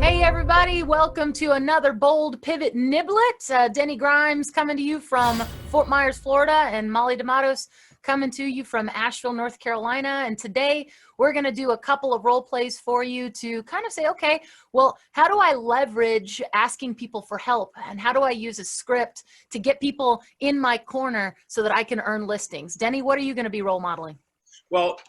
Hey everybody, welcome to another Bold Pivot Niblet. Denny Grimes coming to you from Fort Myers, Florida, and Molly D'Amatos coming to you from Asheville, North Carolina. And today we're going to do a couple of role plays for you to kind of say, okay, well, how do I leverage asking people for help? And how do I use a script to get people in my corner so that I can earn listings? Denny, what are you going to be role modeling? Well,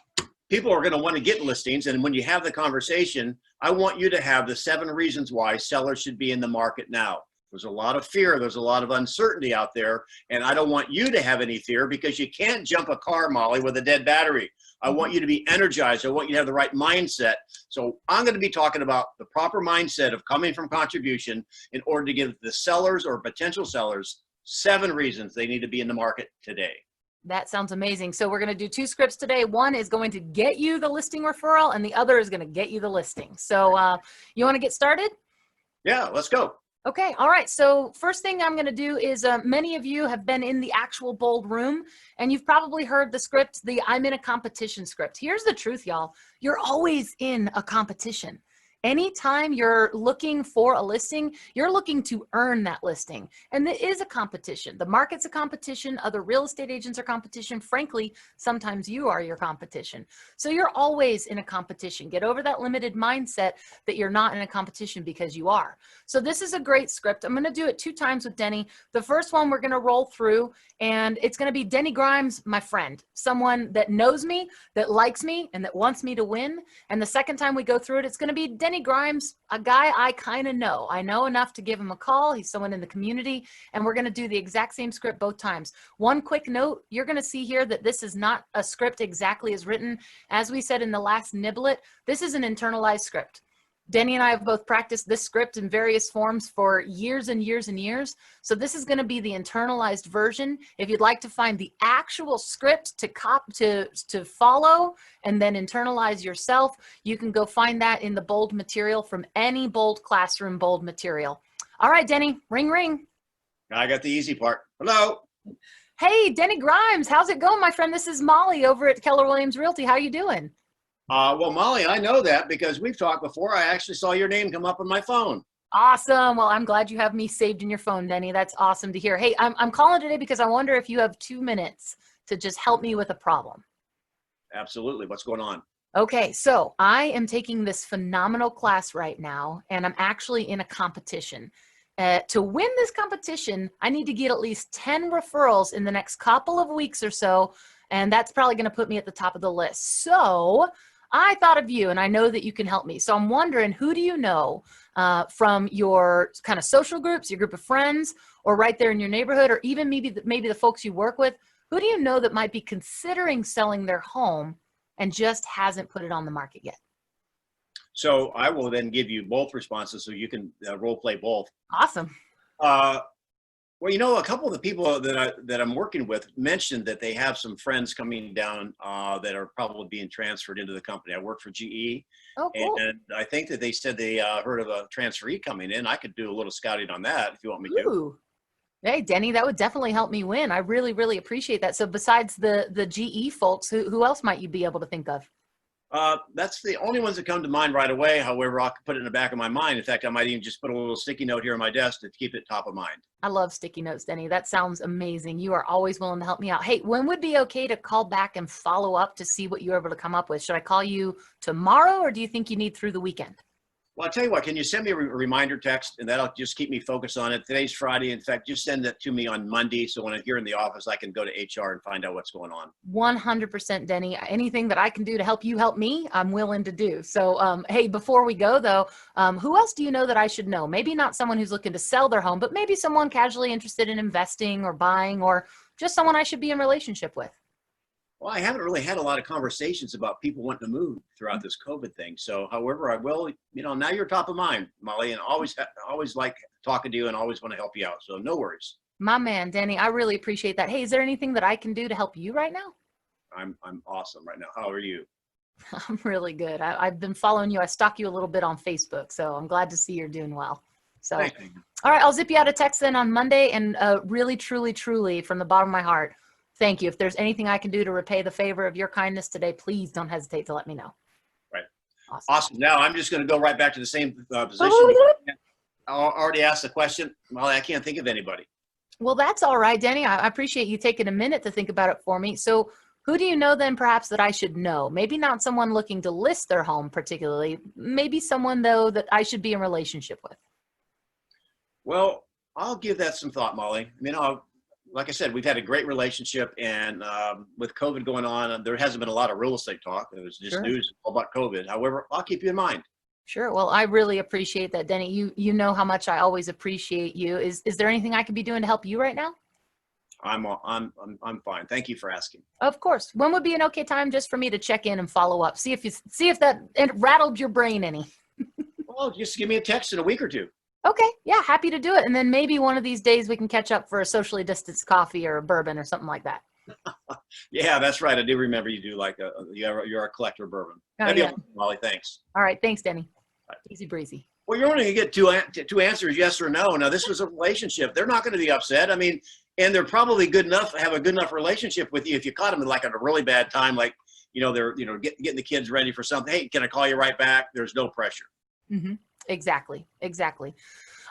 people are going to want to get listings. And when you have the conversation, I want you to have the 7 reasons why sellers should be in the market now. There's a lot of fear. There's a lot of uncertainty out there. And I don't want you to have any fear because you can't jump a car, Molly, with a dead battery. I want you to be energized. I want you to have the right mindset. So I'm going to be talking about the proper mindset of coming from contribution in order to give the sellers or potential sellers 7 reasons they need to be in the market today. That sounds amazing. So we're going to do 2 scripts today. One is going to get you the listing referral, and the other is going to get you the listing. So you want to get started? Yeah, let's go. Okay. All right. So first thing I'm going to do is many of you have been in the actual Bold room, and you've probably heard the script, the I'm in a competition script. Here's the truth, y'all. You're always in a competition. Anytime you're looking for a listing, you're looking to earn that listing. And it is a competition. The market's a competition. Other real estate agents are competition. Frankly, sometimes you are your competition. So you're always in a competition. Get over that limited mindset that you're not in a competition because you are. So this is a great script. I'm going to do it 2 times with Denny. The first one we're going to roll through, and it's going to be Denny Grimes, my friend, someone that knows me, that likes me, and that wants me to win. And the second time we go through it, it's going to be Denny Grimes, a guy I kind of know. I know enough to give him a call. He's someone in the community, and we're going to do the exact same script both times. One quick note, you're going to see here that this is not a script exactly as written. As we said in the last Niblet, this is an internalized script. Denny and I have both practiced this script in various forms for years and years and years. So this is going to be the internalized version. If you'd like to find the actual script to follow and then internalize yourself, you can go find that in the Bold material from any Bold Classroom Bold material. All right, Denny, ring, ring. I got the easy part. Hello. Hey, Denny Grimes, how's it going, my friend? This is Molly over at Keller Williams Realty. How you doing? Well, Molly, I know that because we've talked before. I actually saw your name come up on my phone. Awesome. Well, I'm glad you have me saved in your phone, Denny. That's awesome to hear. Hey, I'm calling today because I wonder if you have 2 minutes to just help me with a problem. Absolutely. What's going on? Okay, so I am taking this phenomenal class right now, and I'm actually in a competition. To win this competition, I need to get at least 10 referrals in the next couple of weeks or so, and that's probably going to put me at the top of the list. So I thought of you, and I know that you can help me. So I'm wondering, who do you know from your kind of social groups, your group of friends, or right there in your neighborhood, or even maybe the folks you work with? Who do you know that might be considering selling their home and just hasn't put it on the market yet? So I will then give you both responses so you can role play both. Awesome. Well, you know, a couple of the people that I'm working with mentioned that they have some friends coming down that are probably being transferred into the company. I work for GE. Oh, cool. And I think that they said they heard of a transferee coming in. I could do a little scouting on that if you want me to. Ooh. Hey, Denny, that would definitely help me win. I really, really appreciate that. So besides the GE folks, who else might you be able to think of? That's the only ones that come to mind right away. However, I could put it in the back of my mind. In fact, I might even just put a little sticky note here on my desk to keep it top of mind. I love sticky notes, Denny. That sounds amazing. You are always willing to help me out. Hey, when would be okay to call back and follow up to see what you're able to come up with? Should I call you tomorrow, or do you think you need through the weekend? Well, I'll tell you what, can you send me a reminder text, and that'll just keep me focused on it. Today's Friday. In fact, just send that to me on Monday. So when I'm here in the office, I can go to HR and find out what's going on. 100%, Denny. Anything that I can do to help you help me, I'm willing to do. So, hey, before we go though, who else do you know that I should know? Maybe not someone who's looking to sell their home, but maybe someone casually interested in investing or buying, or just someone I should be in relationship with. Well, I haven't really had a lot of conversations about people wanting to move throughout this COVID thing. So, however, I will, you know, now you're top of mind, Molly, and always like talking to you and always want to help you out. So no worries. My man, Denny, I really appreciate that. Hey, is there anything that I can do to help you right now? I'm awesome right now. How are you? I'm really good. I've been following you. I stalk you a little bit on Facebook, so I'm glad to see you're doing well. So, Thank you. all right, I'll zip you out a text then on Monday, and really, truly, truly, from the bottom of my heart, thank you. If there's anything I can do to repay the favor of your kindness today, please don't hesitate to let me know. Right. Awesome. Awesome. Now I'm just going to go right back to the same position. I already asked the question. Molly, I can't think of anybody. Well, that's all right, Denny. I appreciate you taking a minute to think about it for me. So who do you know then perhaps that I should know? Maybe not someone looking to list their home particularly, maybe someone though that I should be in relationship with. Well, I'll give that some thought, Molly. I mean, like I said, we've had a great relationship, and with COVID going on, there hasn't been a lot of real estate talk. It was just Sure. news about COVID. However, I'll keep you in mind. Sure. Well, I really appreciate that, Denny. You know how much I always appreciate you. Is there anything I could be doing to help you right now? I'm fine. Thank you for asking. Of course. When would be an okay time just for me to check in and follow up? See if that it rattled your brain any. Well, just give me a text in a week or two. Okay. Yeah, happy to do it. And then maybe one of these days we can catch up for a socially distanced coffee or a bourbon or something like that. Yeah, that's right. I do remember you do like you're a collector of bourbon. Oh, That'd be yeah. awesome, Molly. Thanks. All right. Thanks, Denny. Easy breezy. Well, you're only going to get two answers, yes or no. Now, this was a relationship. They're not going to be upset. I mean, and they're probably have a good enough relationship with you if you caught them like at a really bad time, like, they're, getting the kids ready for something. Hey, can I call you right back? There's no pressure. Mm-hmm. Exactly.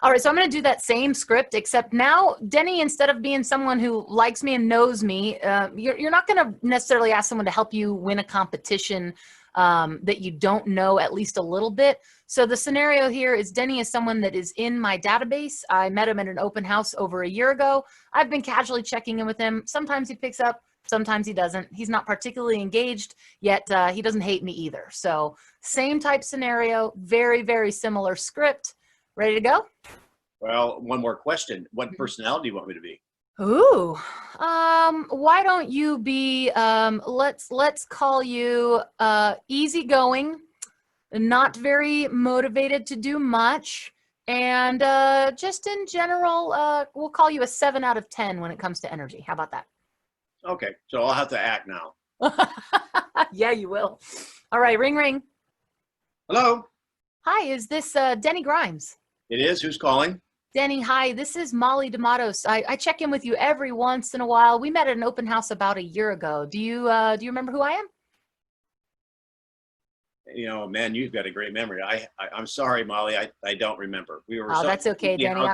All right, so I'm going to do that same script, except now, Denny, instead of being someone who likes me and knows me, you're not going to necessarily ask someone to help you win a competition that you don't know at least a little bit. So the scenario here is Denny is someone that is in my database. I met him at an open house over a year ago. I've been casually checking in with him. Sometimes he picks up, sometimes he doesn't. He's not particularly engaged, yet he doesn't hate me either. So same type scenario, very, very similar script. Ready to go? Well, one more question. What personality do you want me to be? Ooh, why don't you be, let's call you easygoing, not very motivated to do much, and just in general, we'll call you a 7 out of 10 when it comes to energy. How about that? Okay, so I'll have to act now. Yeah, you will. All right, ring, ring. Hello? Hi, is this Denny Grimes? It is. Who's calling? Denny, hi, this is Molly D'Amatos. I check in with you every once in a while. We met at an open house about a year ago. Do you remember who I am? Man, you've got a great memory. I'm sorry, Molly. I don't remember. We were. Oh, that's okay, Denny.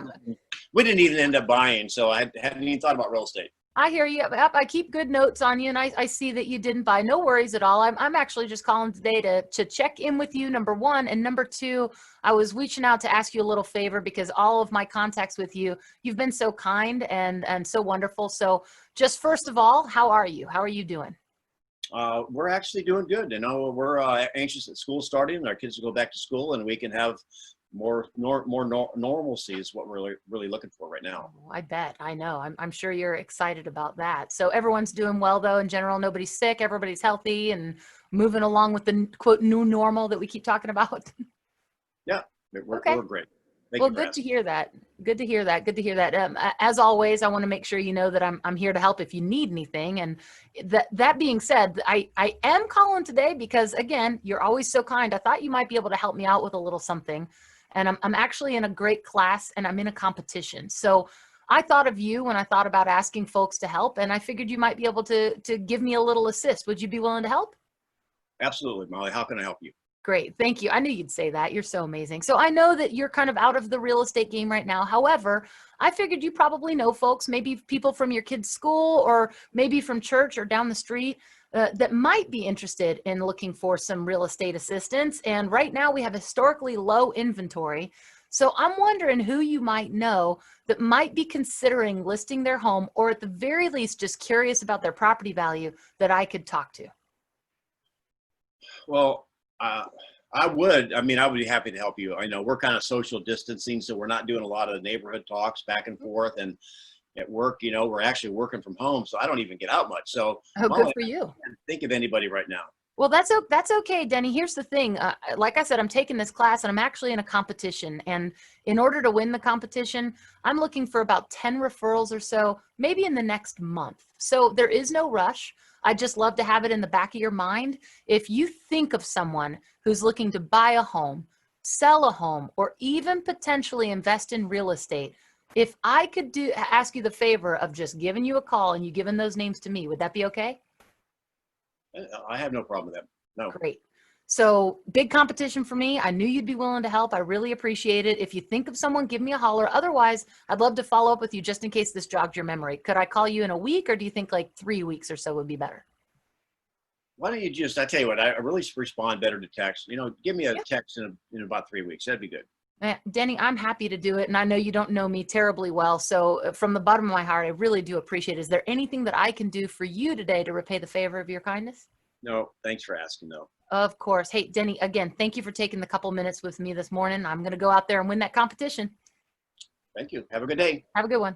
We didn't even end up buying, so I hadn't even thought about real estate. I hear you. I keep good notes on you, and I see that you didn't buy. No worries at all. I'm actually just calling today to check in with you, number one. And number two, I was reaching out to ask you a little favor because all of my contacts with you, you've been so kind and so wonderful. So just first of all, how are you? How are you doing? We're actually doing good. We're anxious that school's starting and our kids will go back to school and we can have more normalcy is what we're really looking for right now. Oh, I bet. I know. I'm sure you're excited about that. So everyone's doing well though in general. Nobody's sick. Everybody's healthy and moving along with the quote new normal that we keep talking about. Yeah, we're great. Well, good to hear that. Good to hear that. As always, I want to make sure you know that I'm here to help if you need anything. And that being said, I am calling today because again, you're always so kind. I thought you might be able to help me out with a little something. And I'm actually in a great class and I'm in a competition. So I thought of you when I thought about asking folks to help, and I figured you might be able to give me a little assist. Would you be willing to help? Absolutely, Molly. How can I help you? Great. Thank you. I knew you'd say that. You're so amazing. So I know that you're kind of out of the real estate game right now. However, I figured you probably know folks, maybe people from your kid's school or maybe from church or down the street that might be interested in looking for some real estate assistance. And right now we have historically low inventory. So I'm wondering who you might know that might be considering listing their home or at the very least just curious about their property value that I could talk to. Well, I would be happy to help you. I know we're kind of social distancing, so we're not doing a lot of neighborhood talks back and forth. And at work, we're actually working from home, so I don't even get out much. So, good for you. I can't think of anybody right now. Well, that's okay, Denny. Here's the thing. Like I said, I'm taking this class and I'm actually in a competition. And in order to win the competition, I'm looking for about 10 referrals or so, maybe in the next month. So there is no rush. I'd just love to have it in the back of your mind. If you think of someone who's looking to buy a home, sell a home, or even potentially invest in real estate, if I could ask you the favor of just giving you a call and you giving those names to me, would that be okay? I have no problem with that. No. Great. So big competition for me. I knew you'd be willing to help. I really appreciate it. If you think of someone, give me a holler. Otherwise, I'd love to follow up with you just in case this jogged your memory. Could I call you in a week, or do you think like 3 weeks or so would be better? Why don't you just, I tell you what, I really respond better to text. You know, give me a Yep. text in about 3 weeks. That'd be good. Denny, I'm happy to do it. And I know you don't know me terribly well. So from the bottom of my heart, I really do appreciate it. Is there anything that I can do for you today to repay the favor of your kindness? No, thanks for asking though. Of course. Hey, Denny, again, thank you for taking the couple minutes with me this morning. I'm going to go out there and win that competition. Thank you. Have a good day. Have a good one.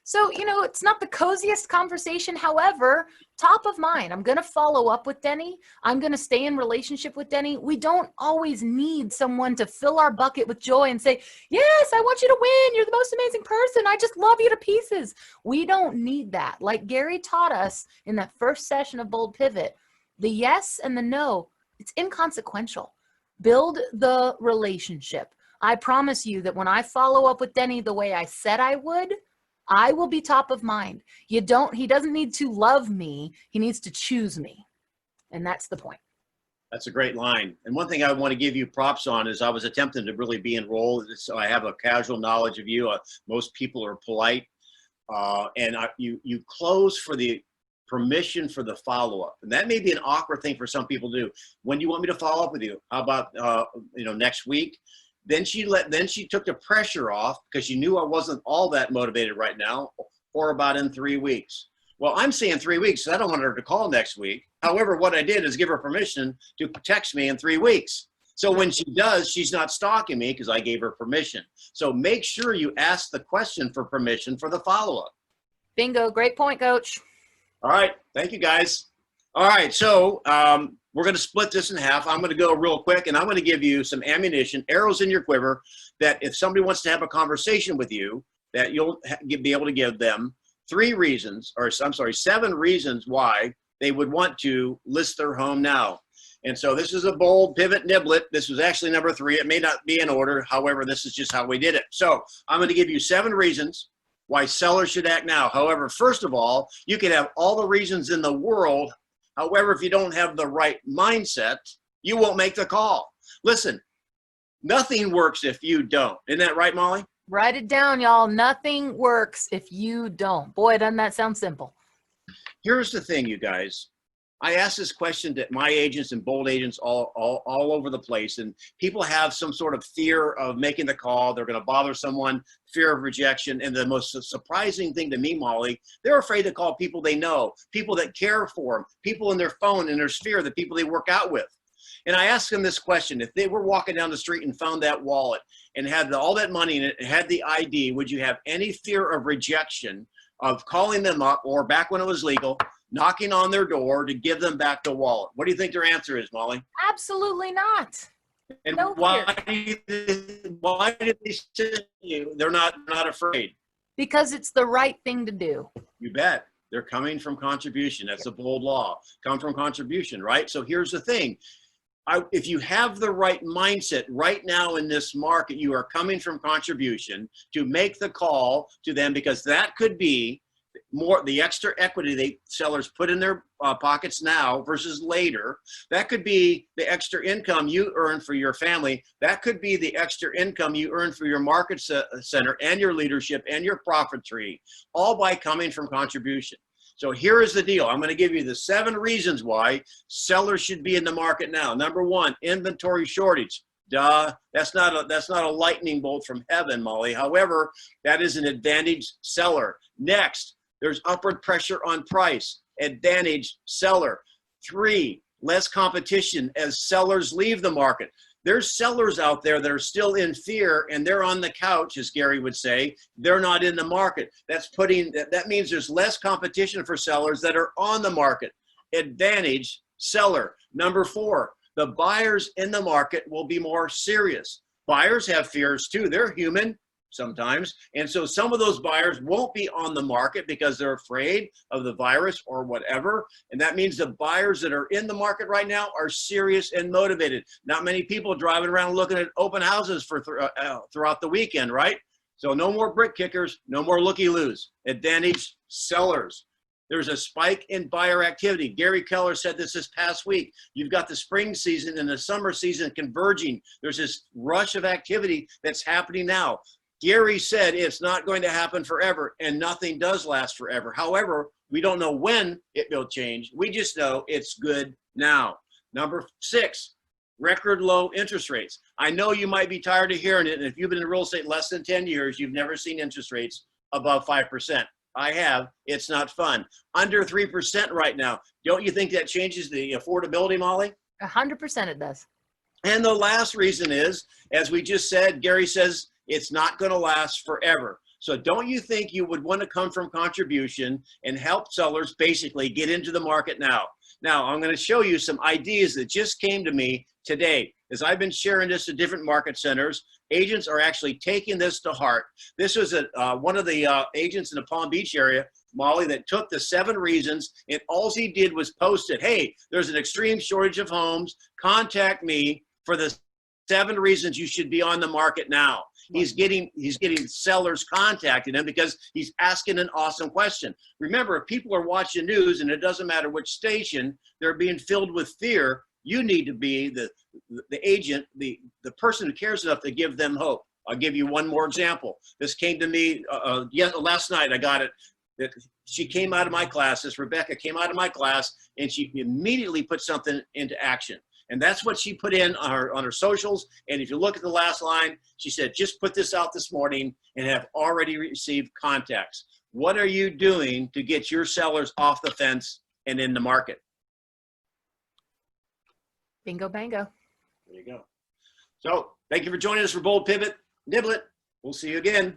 So, it's not the coziest conversation. However, top of mind, I'm going to follow up with Denny. I'm going to stay in relationship with Denny. We don't always need someone to fill our bucket with joy and say, yes, I want you to win. You're the most amazing person. I just love you to pieces. We don't need that. Like Gary taught us in that first session of Bold Pivot, the yes and the no, it's inconsequential. Build the relationship. I promise you that when I follow up with Denny the way I said I would, I will be top of mind. He doesn't need to love me. He needs to choose me. And that's the point. That's a great line. And one thing I want to give you props on is I was attempting to really be enrolled. So I have a casual knowledge of you. Most people are polite. You close for the permission for the follow-up. And that may be an awkward thing for some people to do. When do you want me to follow up with you? How about, next week? Then she took the pressure off because she knew I wasn't all that motivated right now, or about in 3 weeks. Well, I'm saying 3 weeks, so I don't want her to call next week. However, what I did is give her permission to text me in 3 weeks. So when she does, she's not stalking me because I gave her permission. So make sure you ask the question for permission for the follow-up. Bingo. Great point, Coach. All right. Thank you, guys. All right. So we're going to split this in half. I'm going to go real quick, and I'm going to give you some ammunition, arrows in your quiver, that if somebody wants to have a conversation with you, that you'll be able to give them 7 reasons why they would want to list their home now. And so this is a bold pivot niblet. This was actually number 3. It may not be in order. However, this is just how we did it. So I'm going to give you 7 reasons why sellers should act now. However, first of all, you can have all the reasons in the world. However, if you don't have the right mindset, you won't make the call. Listen, nothing works if you don't. Isn't that right, Molly? Write it down, y'all. Nothing works if you don't. Boy, doesn't that sound simple? Here's the thing, you guys. I ask this question to my agents and bold agents all over the place, and people have some sort of fear of making the call. They're going to bother someone, fear of rejection. And the most surprising thing to me, Molly, they're afraid to call people they know, people that care for them, people in their phone, in their sphere, the people they work out with. And I asked them this question: if they were walking down the street and found that wallet and had all that money in it and had the ID, would you have any fear of rejection of calling them up, or back when it was legal, knocking on their door to give them back the wallet? What do you think their answer is, Molly? Absolutely not. And No why fear. did they say to you they're not afraid? Because it's the right thing to do. You bet. They're coming from contribution. That's a bold law. Come from contribution, right? So here's the thing. If you have the right mindset right now in this market, you are coming from contribution to make the call to them, because that could be more the extra equity sellers put in their pockets now versus later. That could be the extra income you earn for your family. That could be the extra income you earn for your market center and your leadership and your profit tree, all by coming from contribution. So here is the deal. I'm going to give you the 7 reasons why sellers should be in the market now. Number 1, inventory shortage. Duh. That's not a lightning bolt from heaven, Molly. However, that is an advantage seller. Next, there's upward pressure on price. Advantage seller. 3, less competition as sellers leave the market. There's sellers out there that are still in fear, and they're on the couch, as Gary would say. They're not in the market. That means there's less competition for sellers that are on the market. Advantage seller. Number 4, the buyers in the market will be more serious. Buyers have fears too. They're human sometimes. And so some of those buyers won't be on the market because they're afraid of the virus or whatever. And that means the buyers that are in the market right now are serious and motivated. Not many people driving around looking at open houses for throughout the weekend, right? So no more brick kickers, no more looky-loos. Advantage sellers. There's a spike in buyer activity. Gary Keller said this past week. You've got the spring season and the summer season converging. There's this rush of activity that's happening now. Gary said it's not going to happen forever, and nothing does last forever. However, we don't know when it will change. We just know it's good now. Number 6, record low interest rates. I know you might be tired of hearing it, and if you've been in real estate less than 10 years, you've never seen interest rates above 5%. I have. It's not fun. Under 3% right now. Don't you think that changes the affordability, Molly? 100% it does. And the last reason is, as we just said, Gary says it's not going to last forever. So don't you think you would want to come from contribution and help sellers basically get into the market now? Now, I'm going to show you some ideas that just came to me today. As I've been sharing this to different market centers, agents are actually taking this to heart. This was one of the agents in the Palm Beach area, Molly, that took the 7 reasons, and all he did was post it. Hey, there's an extreme shortage of homes. Contact me for the 7 reasons you should be on the market now. He's getting sellers contacting him because he's asking an awesome question. Remember, if people are watching news, and it doesn't matter which station, they're being filled with fear. You need to be the agent, the person who cares enough to give them hope. I'll give you one more example. This came to me last night. I got it. That she came out of my class. This Rebecca came out of my class, and she immediately put something into action. And that's what she put in on her socials. And if you look at the last line, she said, just put this out this morning and have already received contacts. What are you doing to get your sellers off the fence and in the market? Bingo, bango. There you go. So thank you for joining us for Bold Pivot. Niblet, we'll see you again.